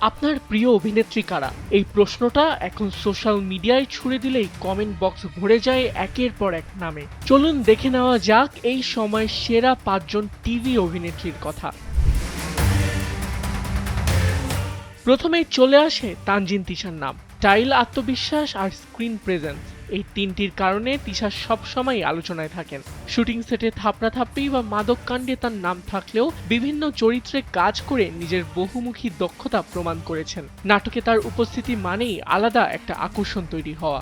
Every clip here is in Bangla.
আপনার প্রিয় অভিনেত্রী কারা? এই প্রশ্নটা এখন সোশ্যাল মিডিয়ায় ছুড়ে দিলেই কমেন্ট বক্স ভরে যায় একের পর এক নামে। চলুন দেখে নেওয়া যাক এই সময়ের সেরা ৫ জন টিভি অভিনেত্রীর কথা। প্রথমেই চলে আসে তানজিন তিশার নাম। স্টাইল, আত্মবিশ্বাস আর স্ক্রিন প্রেজেন্স, এই তিনটির কারণে তিশা সবসময় আলোচনায় থাকেন। শুটিং সেটে থাপড়াথাপড়ি বা মাদক কাণ্ডে তার নাম থাকলেও বিভিন্ন চরিত্রে কাজ করে নিজের বহুমুখী দক্ষতা প্রমাণ করেছেন। নাটকে তার উপস্থিতি মানেই আলাদা একটা আকর্ষণ তৈরি হওয়া।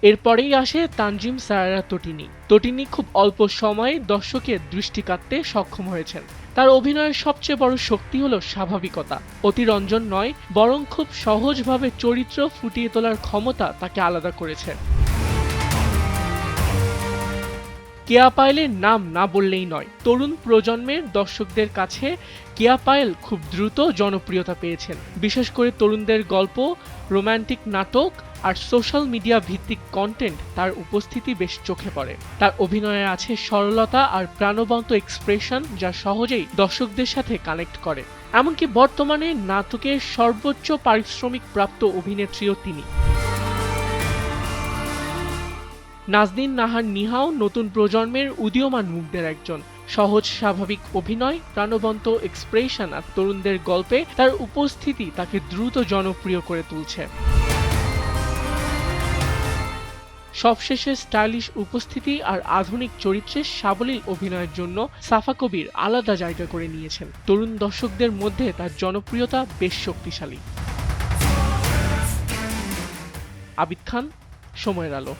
এরপরেই আসে তানজিম সায়রা তটিনী। তটিনী খুব অল্প সময়ে দর্শকের দৃষ্টি কাড়তে সক্ষম হয়েছেন। তার অভিনয়ের সবচেয়ে বড় শক্তি হলো স্বাভাবিকতা। অতিরঞ্জন নয়, বরং খুব সহজভাবে চরিত্র ফুটিয়ে তোলার ক্ষমতা তাকে আলাদা করেছে। কেয়া পায়েলের নাম না বললেই নয়। তরুণ প্রজন্মের দর্শকদের কাছে কেয়া পায়েল খুব দ্রুত জনপ্রিয়তা পেয়েছেন। বিশেষ করে তরুণদের গল্প, রোমান্টিক নাটক আর সোশ্যাল মিডিয়া ভিত্তিক কন্টেন্ট তার উপস্থিতি বেশ চোখে পড়ে। তার অভিনয়ে আছে সরলতা আর প্রাণবন্ত এক্সপ্রেশন, যা সহজেই দর্শকদের সাথে কানেক্ট করে। এমনকি বর্তমানে নাটকের সর্বোচ্চ পারিশ্রমিক প্রাপ্ত অভিনেত্রীও তিনি। নাজনীন নাহার নিহাও নতুন প্রজন্মের উদীয়মান মুখদের একজন। সহজ স্বাভাবিক অভিনয়, প্রাণবন্ত এক্সপ্রেশন আর তরুণদের গল্পে তার উপস্থিতি তাকে দ্রুত জনপ্রিয় করে তুলছে। সবশেষে স্টাইলিশ উপস্থিতি আর আধুনিক চরিত্রে সাবলীল অভিনয়ের জন্য সাফা কবির আলাদা জায়গা করে নিয়েছেন। তরুণ দর্শকদের মধ্যে তার জনপ্রিয়তা বেশ শক্তিশালী। আবিদ খান, সময়ের আলো।